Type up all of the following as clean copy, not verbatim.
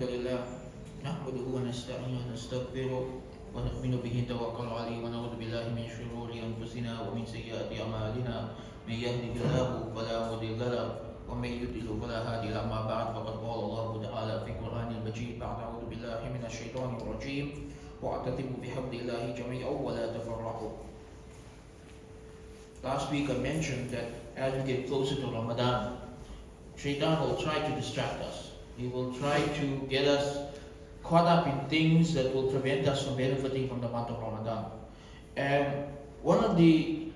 الحمد لله نحمده ونستعينه ونستغفره ونؤمن به توكل عليه ونعوذ بالله من شرور أنفسنا ومن سيئات أعمالنا من يهده الله فلا مضل له ومن يضلل فلا هادي له أما بعد فقد قال الله تعالى في القرآن المجيد بعد أعوذ بالله من الشيطان الرجيم واعتصموا بحبل الله جميعا ولا تفرقوا. Last week I mentioned that as we get closer to Ramadan, Shaitan will try to distract us. He will try to get us caught up in things that will prevent us from benefiting from the month of Ramadan. And one of the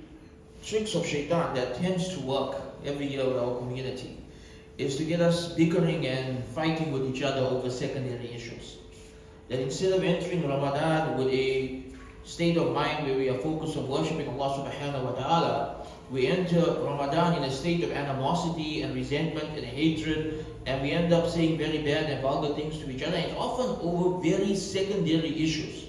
tricks of Shaitan that tends to work every year with our community is to get us bickering and fighting with each other over secondary issues. That instead of entering Ramadan with a state of mind where we are focused on worshipping Allah subhanahu wa ta'ala, we enter Ramadan in a state of animosity and resentment and hatred, and we end up saying very bad and vulgar things to each other, and often over very secondary issues.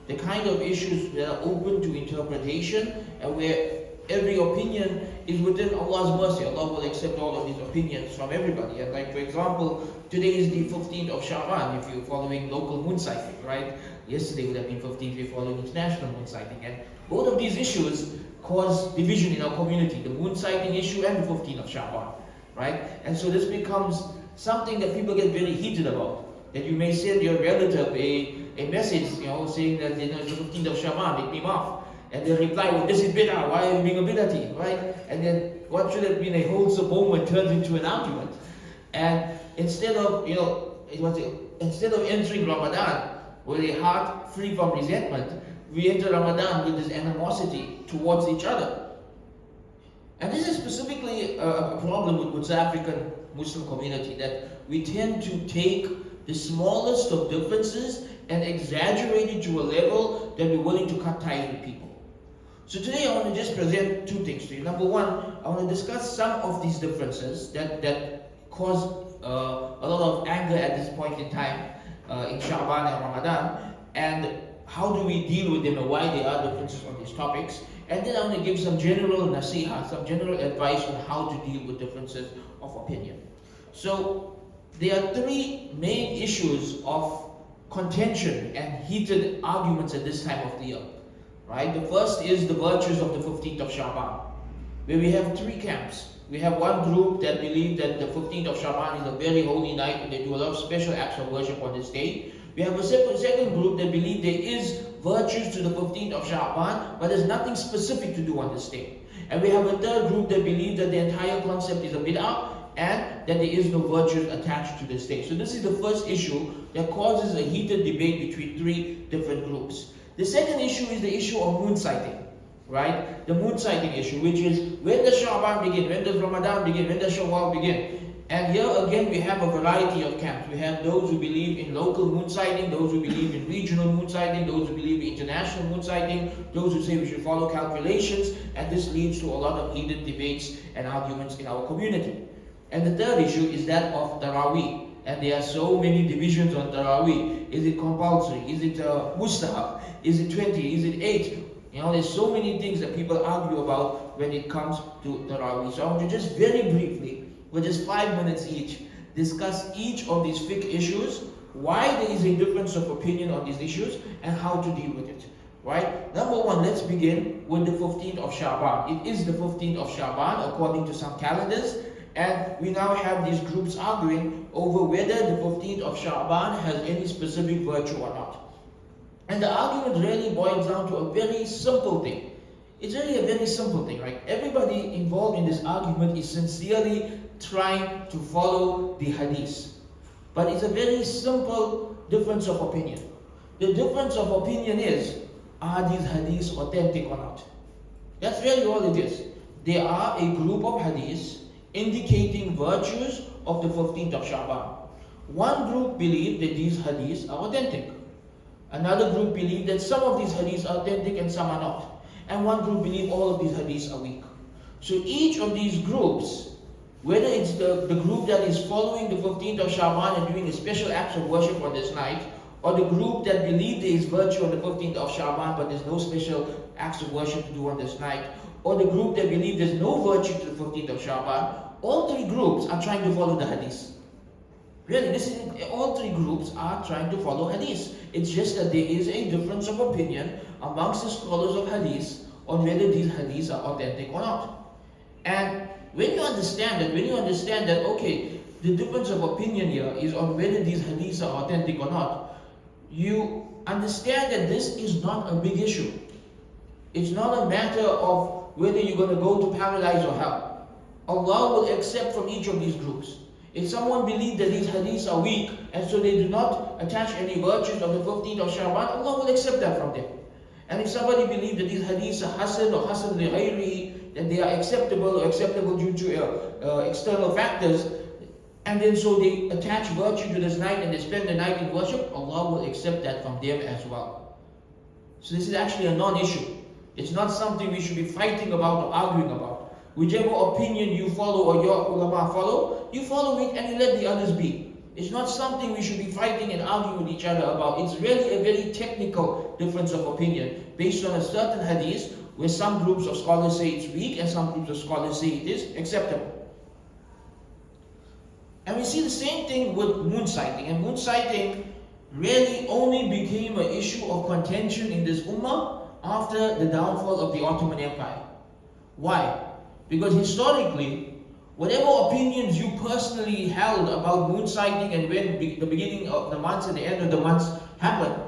The kind of issues that are open to interpretation and where every opinion is within Allah's mercy. Allah will accept all of these opinions from everybody. And like for example, today is the 15th of Shaban if you're following local moon sighting, right? Yesterday would have been 15th if you're following international moon sighting. And both of these issues cause division in our community, the moon sighting issue and the 15th of Shaban, right? And so this becomes something that people get very heated about. That you may send your relative a message, saying that it's the 15th of Shaban, make me laugh. And they reply, well, this is bid'ah, why are you being a bid'ati, right? And then what should have been a wholesome moment turns into an argument. And instead of entering Ramadan with a heart free from resentment, we enter Ramadan with this animosity towards each other. And this is specifically a problem with South African Muslim community, that we tend to take the smallest of differences and exaggerate it to a level that we're willing to cut ties with people. So today I want to just present two things to you. Number one, I want to discuss some of these differences that cause a lot of anger at this point in time in Shaban and Ramadan, and how do we deal with them and why there are differences on these topics. And then I want to give some general nasiha, some general advice on how to deal with differences of opinion. So there are three main issues of contention and heated arguments at this time of the year. Right? The first is the virtues of the 15th of Shaban, where we have three camps. We have one group that believe that the 15th of Shaban is a very holy night and they do a lot of special acts of worship on this day. We have a second group that believe there is virtues to the 15th of Shaban, but there's nothing specific to do on this day. And we have a third group that believe that the entire concept is a bid'ah and that there is no virtues attached to this day. So this is the first issue that causes a heated debate between three different groups. The second issue is the issue of moon sighting, right? The moon sighting issue, which is when does Shaban begin, when does Ramadan begin, when does Shawwal begin? And here again we have a variety of camps. We have those who believe in local moon sighting, those who believe in regional moon sighting, those who believe in international moon sighting, those who say we should follow calculations, and this leads to a lot of heated debates and arguments in our community. And the third issue is that of Taraweeh. And there are so many divisions on Taraweeh. Is it compulsory? Is it mustahab? Is it 20? Is it 8? There's so many things that people argue about when it comes to Taraweeh. So I want to just very briefly, with just 5 minutes each, discuss each of these fiqh issues, why there is a difference of opinion on these issues, and how to deal with it. Right? Number one, let's begin with the 15th of Shaban. It is the 15th of Shaban according to some calendars. And we now have these groups arguing over whether the 15th of Shaban has any specific virtue or not. And the argument really boils down to a very simple thing. It's really a very simple thing, right? Everybody involved in this argument is sincerely trying to follow the hadith. But it's a very simple difference of opinion. The difference of opinion is, are these hadiths authentic or not? That's really all it is. There are a group of hadiths indicating virtues of the 15th of Shaban. One group believe that these hadiths are authentic. Another group believe that some of these hadiths are authentic and some are not. And one group believe all of these hadiths are weak. So each of these groups, whether it's the group that is following the 15th of Shaban and doing a special act of worship on this night, or the group that believe there is virtue on the 15th of Shaban but there's no special acts of worship to do on this night, or the group that believe there's no virtue to the 15th of Shaban, all three groups are trying to follow the hadith. Really, this is all three groups are trying to follow hadith. It's just that there is a difference of opinion amongst the scholars of hadith on whether these hadiths are authentic or not. And when you understand that, okay, the difference of opinion here is on whether these hadiths are authentic or not, you understand that this is not a big issue. It's not a matter of whether you're going to go to paradise or hell. Allah will accept from each of these groups. If someone believes that these hadiths are weak and so they do not attach any virtues of the 15th of Shaban, Allah will accept that from them. And if somebody believes that these hadiths are hasan or hasan li ghayrihi, that they are acceptable or acceptable due to external factors, and then so they attach virtue to this night and they spend the night in worship, Allah will accept that from them as well. So this is actually a non-issue. It's not something we should be fighting about or arguing about. Whichever opinion you follow or your ulama follow, you follow it and you let the others be. It's not something we should be fighting and arguing with each other about. It's really a very technical difference of opinion based on a certain hadith where some groups of scholars say it's weak and some groups of scholars say it is acceptable. And we see the same thing with moon sighting. And moon sighting really only became an issue of contention in this ummah after the downfall of the Ottoman Empire. Why? Because historically, whatever opinions you personally held about moon sighting and when the beginning of the months and the end of the months happened,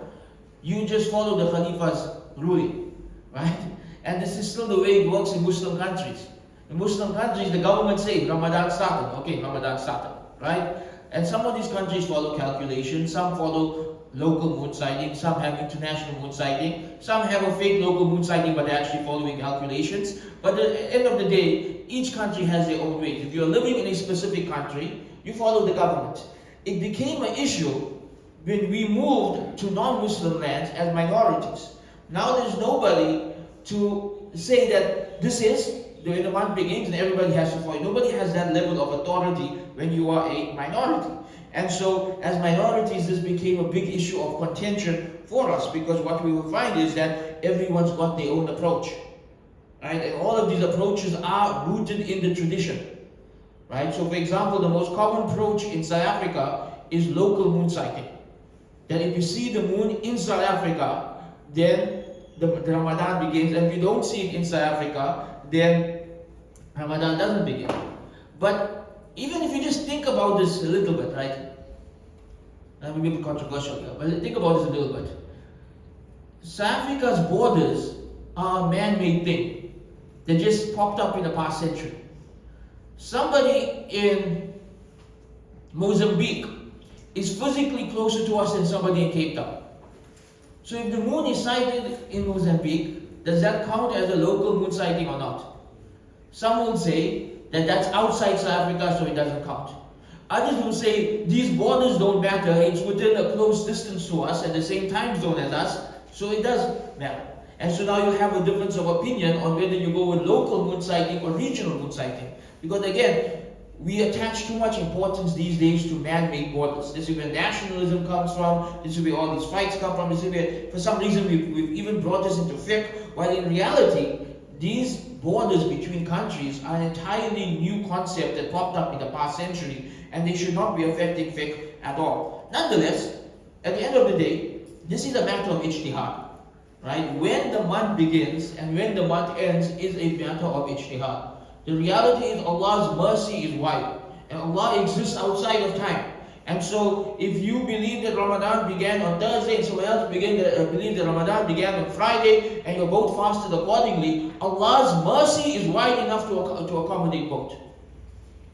you just follow the Khalifa's ruling, right? And this is still the way it works in Muslim countries. In Muslim countries, the government says Ramadan started. Okay, Ramadan started, right? And some of these countries follow calculations, some follow local moon sighting, some have international moon sighting, some have a fake local moon sighting but they're actually following calculations. But at the end of the day, each country has their own ways. If you're living in a specific country, you follow the government. It became an issue when we moved to non-Muslim lands as minorities. Now there's nobody to say that this is the way the month begins and everybody has to follow. Nobody has that level of authority when you are a minority. And so, as minorities, this became a big issue of contention for us because what we will find is that everyone's got their own approach, right? And all of these approaches are rooted in the tradition, right? So, for example, the most common approach in South Africa is local moon sighting. That if you see the moon in South Africa, then the Ramadan begins, and if you don't see it in South Africa, then Ramadan doesn't begin. But even if you just think about this a little bit, right? That may be a bit controversial here, but think about this a little bit. South Africa's borders are a man-made thing. They just popped up in the past century. Somebody in Mozambique is physically closer to us than somebody in Cape Town. So if the moon is sighted in Mozambique, does that count as a local moon sighting or not? Some will say that that's outside South Africa, so it doesn't count. Others will say these borders don't matter, it's within a close distance to us and the same time zone as us, so it does matter. And so now you have a difference of opinion on whether you go with local moon sighting or regional moon sighting. Because again, we attach too much importance these days to man-made borders. This is where nationalism comes from, this is where all these fights come from, this is where, for some reason, we've even brought this into fiqh, while in reality, these borders between countries are an entirely new concept that popped up in the past century, and they should not be affecting fiqh at all. Nonetheless, at the end of the day, this is a matter of ijtihad, right? When the month begins and when the month ends is a matter of ijtihad. The reality is Allah's mercy is wide, and Allah exists outside of time. And so, if you believe that Ramadan began on Thursday and someone else believe that Ramadan began on Friday, and you're both fasted accordingly, Allah's mercy is wide enough to accommodate both.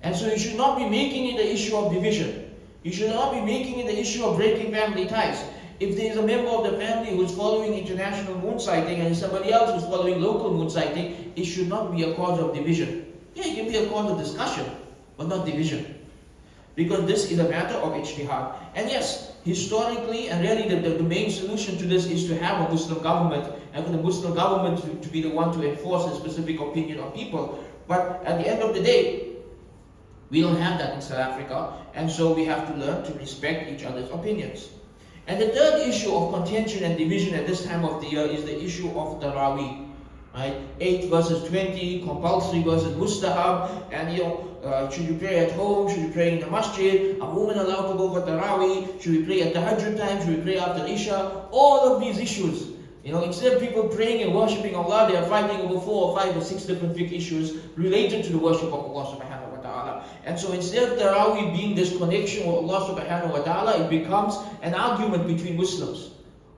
And so you should not be making it an issue of division. You should not be making it an issue of breaking family ties. If there is a member of the family who is following international moon sighting and somebody else who is following local moon sighting, it should not be a cause of division. Yeah, it can be a cause of discussion, but not division. Because this is a matter of ijtihad. And yes, historically, and really the main solution to this is to have a Muslim government, and for the Muslim government to be the one to enforce a specific opinion on people. But at the end of the day, we don't have that in South Africa, and so we have to learn to respect each other's opinions. And the third issue of contention and division at this time of the year is the issue of Tarawih. right? 8 versus 20, compulsory versus mustahab, and should you pray at home, should you pray in the masjid, a woman allowed to go for tarawih, should we pray at tahajjud time, should we pray after isha, all of these issues. Instead of people praying and worshipping Allah, they are fighting over 4 or 5 or 6 different fiqh issues related to the worship of Allah subhanahu wa ta'ala. And so instead of tarawih being this connection with Allah subhanahu wa ta'ala, it becomes an argument between Muslims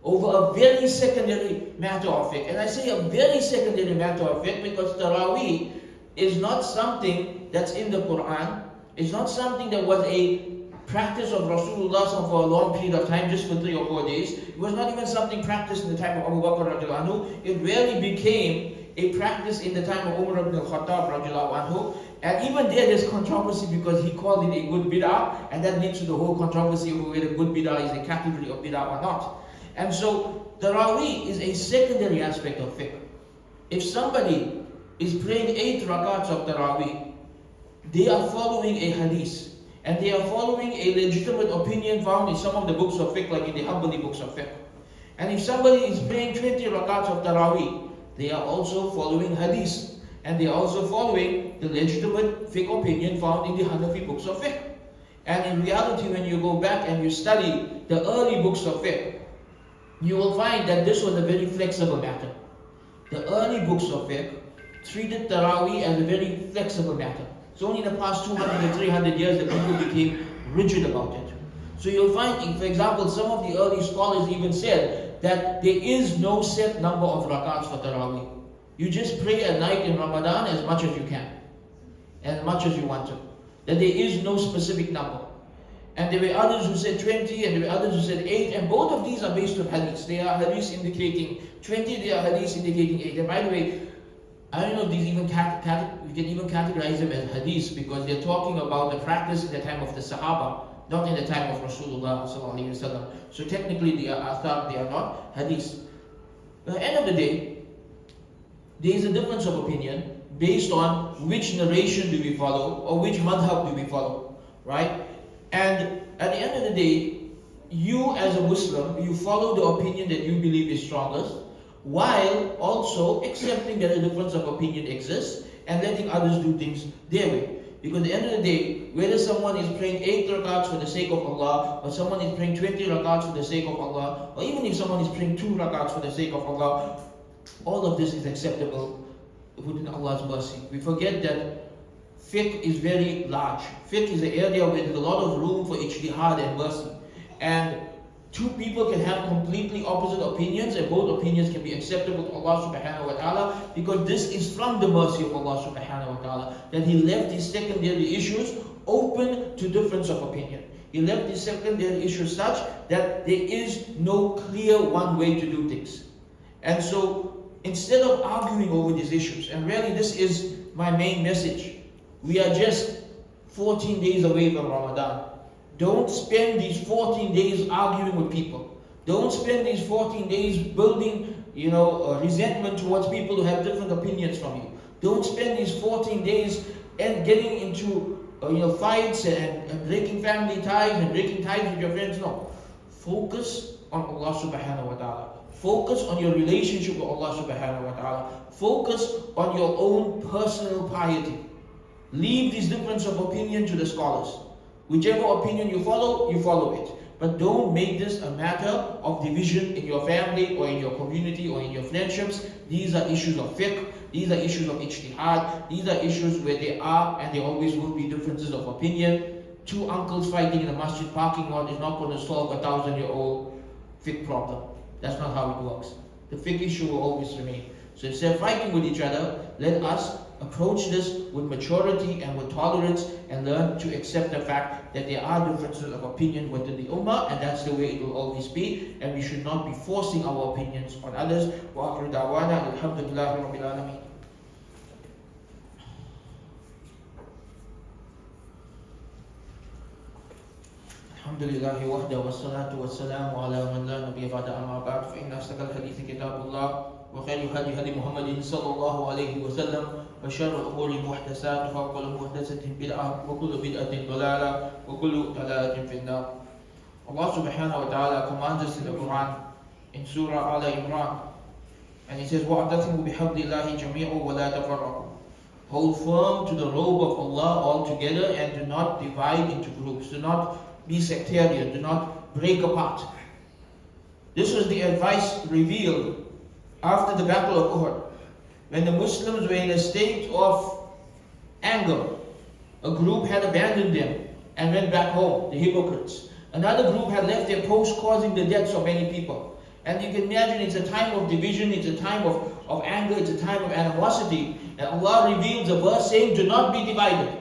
over a very secondary matter of fiqh. And I say a very secondary matter of fiqh because tarawih is not something that's in the Quran. It's not something that was a practice of Rasulullah for a long period of time, just for 3 or 4 days. It was not even something practiced in the time of Abu Bakr radiallahu anhu. It really became a practice in the time of Umar ibn al-Khattab radiallahu anhu. And even there's controversy because he called it a good bid'ah, and that leads to the whole controversy of whether good bid'ah is a category of bid'ah or not. And so, tarawih is a secondary aspect of fiqh. If somebody is praying 8 rakats of tarawih, they are following a hadith. And they are following a legitimate opinion found in some of the books of fiqh, like in the Hanbali books of fiqh. And if somebody is praying 20 rakats of tarawih, they are also following hadith. And they are also following the legitimate fiqh opinion found in the Hanafi books of fiqh. And in reality, when you go back and you study the early books of fiqh, you will find that this was a very flexible matter. The early books of fiqh treated tarawih as a very flexible matter. It's only in the past 200 and 300 years that people became rigid about it. So you'll find, for example, some of the early scholars even said that there is no set number of rakats for tarawih. You just pray at night in Ramadan as much as you can, as much as you want to. That there is no specific number. And there were others who said 20, and there were others who said 8, and both of these are based on hadiths. They are hadiths indicating 20, they are hadiths indicating 8. And by the way, I don't know if these we can even categorize them as hadiths because they're talking about the practice in the time of the Sahaba, not in the time of Rasulullah sallallahu alaihi wasallam. So technically they are athar, they are not hadiths. But at the end of the day, there is a difference of opinion based on which narration do we follow or which madhab do we follow, right? And at the end of the day, you as a Muslim, you follow the opinion that you believe is strongest, while also accepting that a difference of opinion exists and letting others do things their way. Because at the end of the day, whether someone is praying 8 rakats for the sake of Allah, or someone is praying 20 rakats for the sake of Allah, or even if someone is praying 2 rakats for the sake of Allah, all of this is acceptable within Allah's mercy. We forget that fiqh is very large. Fiqh is an area where there's a lot of room for ijtihad and mercy. And two people can have completely opposite opinions, and both opinions can be acceptable to Allah subhanahu wa ta'ala, because this is from the mercy of Allah subhanahu wa ta'ala, that He left these secondary issues open to difference of opinion. He left these secondary issues such that there is no clear one way to do things. And so, instead of arguing over these issues, and really this is my main message, we are just 14 days away from Ramadan. Don't spend these 14 days arguing with people. Don't spend these 14 days building, resentment towards people who have different opinions from you. Don't spend these 14 days and getting into, fights and breaking family ties and breaking ties with your friends. No. Focus on Allah subhanahu wa ta'ala. Focus on your relationship with Allah subhanahu wa ta'ala. Focus on your own personal piety. Leave this difference of opinion to the scholars. Whichever opinion you follow it. But don't make this a matter of division in your family or in your community or in your friendships. These are issues of fiqh. These are issues of ijtihad. These are issues where there are and there always will be differences of opinion. Two uncles fighting in a masjid parking lot is not going to solve a 1,000-year-old fiqh problem. That's not how it works. The fiqh issue will always remain. So instead of fighting with each other, let us approach this with maturity and with tolerance and learn to accept the fact that there are differences of opinion within the ummah, and that's the way it will always be, and we should not be forcing our opinions on others. Wa akhiru da'wana alhamdulillahi rabbil alameen. Alhamdulillahi wahda wassalatu wassalamu ala man la nabiyya ba'da amma ba'd fa inna asdaqal hadithi kitabullah وخير هدي هدي محمد صلى الله عليه وسلم وشر الأمور محدثاتها وكل محدثة بدعة وكل بدعة ضلالة وكل ضلالة في النار. Allah subhanahu wa ta'ala commands us in the Quran in Surah Al Imran And he says, وَاعْتَصِمُوا بِحَبْلِ اللَّهِ جَمِيعًا وَلَا تَفَرَّقُوا. Hold firm to the robe of Allah altogether and do not divide into groups. Do not be sectarian. Do not break apart. This was the advice revealed after the Battle of Uhud, when the Muslims were in a state of anger. A group had abandoned them and went back home, the hypocrites. Another group had left their post, causing the deaths of many people. And you can imagine it's a time of division, it's a time of anger, it's a time of animosity. And Allah reveals a verse saying, do not be divided.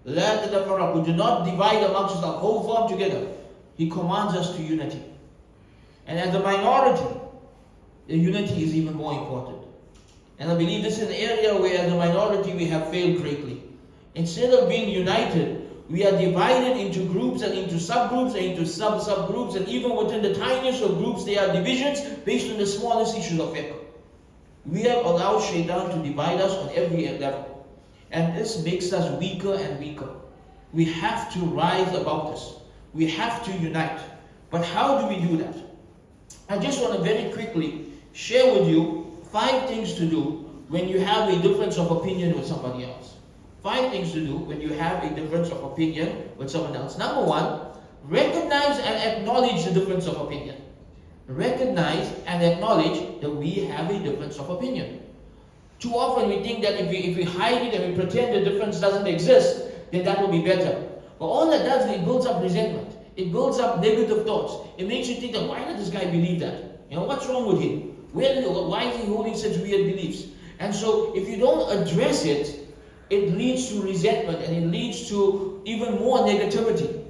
لَا تَتَفَرَّقُوا. Do not divide amongst yourselves. Hold firm together. He commands us to unity. And as a minority, the unity is even more important. And I believe this is an area where as a minority we have failed greatly. Instead of being united, we are divided into groups and into subgroups and into subgroups, and even within the tiniest of groups there are divisions based on the smallest issues of fiqh. We have allowed shaitan to divide us on every level. And this makes us weaker and weaker. We have to rise above this. We have to unite. But how do we do that? I just want to very quickly share with you 5 things to do when you have a difference of opinion with somebody else. 5 things to do when you have a difference of opinion with someone else. Number 1, recognize and acknowledge the difference of opinion. Recognize and acknowledge that we have a difference of opinion. Too often we think that if we hide it and we pretend the difference doesn't exist, then that will be better. But all that does is it builds up resentment. It builds up negative thoughts. It makes you think that why does this guy believe that? You know, what's wrong with him? Why is he holding such weird beliefs? And so if you don't address it, it leads to resentment and it leads to even more negativity.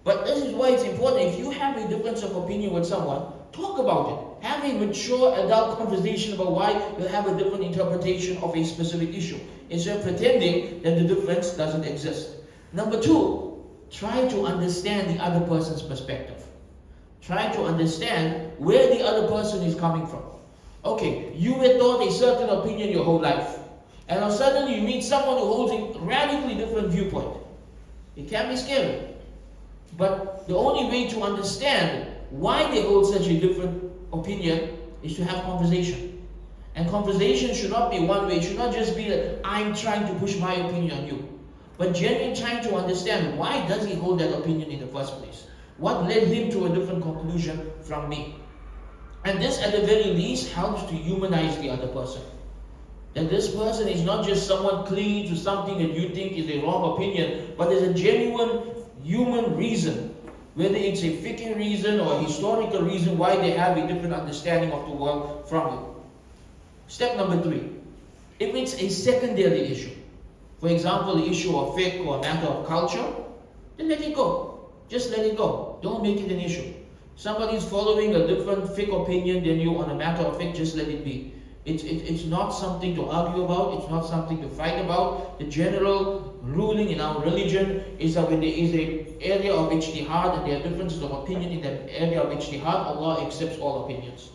But this is why it's important. If you have a difference of opinion with someone, talk about it. Have a mature adult conversation about why you have a different interpretation of a specific issue, instead of pretending that the difference doesn't exist. Number 2, try to understand the other person's perspective. Try to understand where the other person is coming from. Okay, you were taught a certain opinion your whole life, and then suddenly you meet someone who holds a radically different viewpoint. It can be scary. But the only way to understand why they hold such a different opinion is to have conversation. And conversation should not be one way. It should not just be that I'm trying to push my opinion on you, but genuinely trying to understand why does he hold that opinion in the first place? What led him to a different conclusion from me? And this at the very least helps to humanize the other person. That this person is not just someone clinging to something that you think is a wrong opinion, but there's a genuine human reason, whether it's a fiqh reason or a historical reason why they have a different understanding of the world from you. Step number 3, if it's a secondary issue, for example, the issue of fiqh or a matter of culture, then let it go. Just let it go. Don't make it an issue. Somebody's following a different fiqh opinion than you on a matter of fiqh, just let it be. It's not something to argue about, it's not something to fight about. The general ruling in our religion is that when there is an area of ijtihad and there are differences of opinion in that area of ijtihad, Allah accepts all opinions.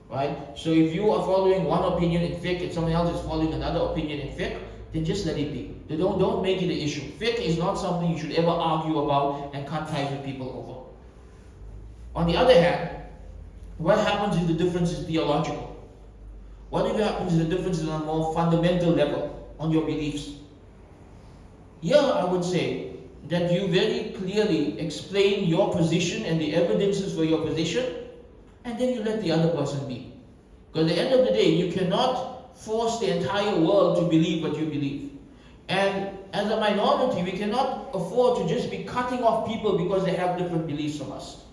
Right? So if you are following one opinion in fiqh and someone else is following another opinion in fiqh, then just let it be. Don't make it an issue. Fiqh is not something you should ever argue about and cut ties with people over. On the other hand, what happens if the difference is theological? What if happens if the difference is on a more fundamental level, on your beliefs? Here I would say that you very clearly explain your position and the evidences for your position, and then you let the other person be. Because at the end of the day, you cannot force the entire world to believe what you believe. And as a minority, we cannot afford to just be cutting off people because they have different beliefs from us.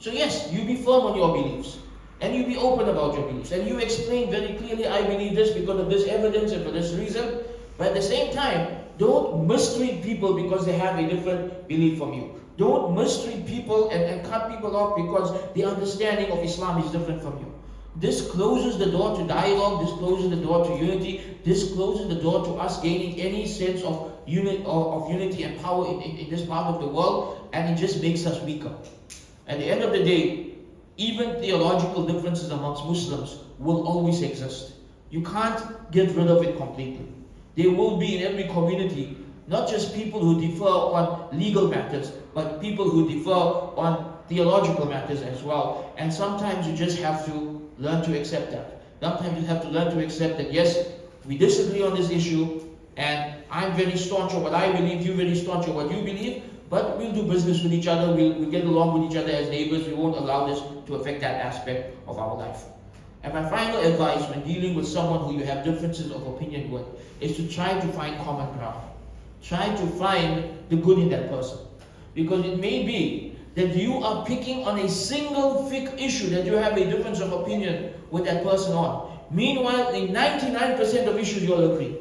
So yes, you be firm on your beliefs. And you be open about your beliefs. And you explain very clearly, I believe this because of this evidence and for this reason. But at the same time, don't mistreat people because they have a different belief from you. Don't mistreat people and cut people off because the understanding of Islam is different from you. This closes the door to dialogue, this closes the door to unity, this closes the door to us gaining any sense of unity and power in this part of the world, and it just makes us weaker. At the end of the day, even theological differences amongst Muslims will always exist. You can't get rid of it completely. There will be in every community not just people who differ on legal matters, but people who differ on theological matters as well. And sometimes you just have to learn to accept that. Sometimes you have to learn to accept that yes, we disagree on this issue, and I'm very staunch on what I believe, you're very staunch on what you believe, but we'll do business with each other, we'll get along with each other as neighbors, we won't allow this to affect that aspect of our life. And my final advice when dealing with someone who you have differences of opinion with is to try to find common ground. Try to find the good in that person. Because it may be that you are picking on a single fiqh issue that you have a difference of opinion with that person on. Meanwhile, in 99% of issues you'll agree.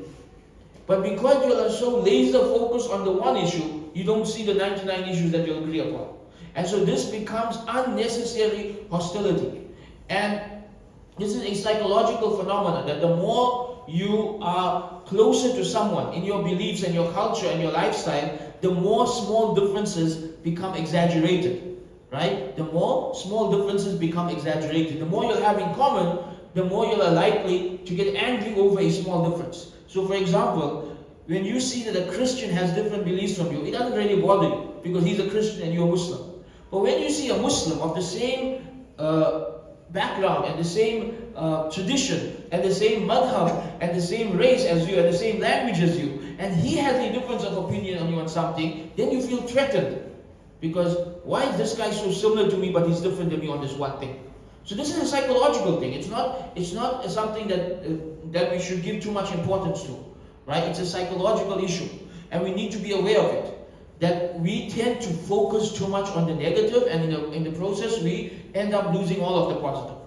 But because you are so laser focused on the one issue, you don't see the 99 issues that you'll agree upon. And so this becomes unnecessary hostility. And this is a psychological phenomenon that the more you are closer to someone in your beliefs and your culture and your lifestyle, the more small differences become exaggerated, right? The more small differences become exaggerated. The more you'll have in common, the more you are likely to get angry over a small difference. So for example, when you see that a Christian has different beliefs from you, it doesn't really bother you because he's a Christian and you're a Muslim. But when you see a Muslim of the same background and the same tradition and the same madhab and the same race as you and the same language as you, and he has a difference of opinion on you on something, then you feel threatened. Because why is this guy so similar to me but he's different than me on this one thing? So this is a psychological thing. It's not something that we should give too much importance to, right? It's a psychological issue, and we need to be aware of it. That we tend to focus too much on the negative, and in the process we end up losing all of the positive.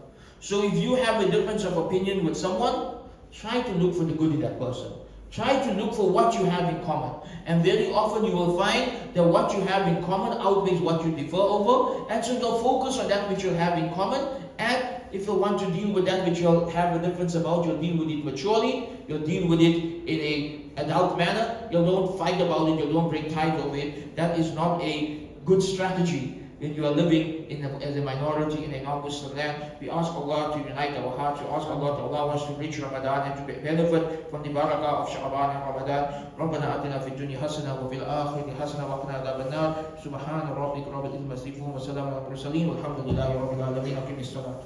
So if you have a difference of opinion with someone, try to look for the good in that person. Try to look for what you have in common. And very often you will find that what you have in common outweighs what you differ over. And so you'll focus on that which you have in common. And if you want to deal with that which you'll have a difference about, you'll deal with it maturely. You'll deal with it in an adult manner. You don't fight about it. You don't break ties over it. That is not a good strategy when you are living as a minority in a non-Muslim land. We ask Allah to unite our hearts. We ask Allah to allow us to reach Ramadan and to benefit from the barakah of Shaban and Ramadan. ربنا آتنا في الدنيا حسنة وفي الآخرة حسنة وقنا عذاب النار. سبحان ربك رب العزة عما يصفون وسلام على المرسلين والحمد لله رب العالمين. أقم الصلاة.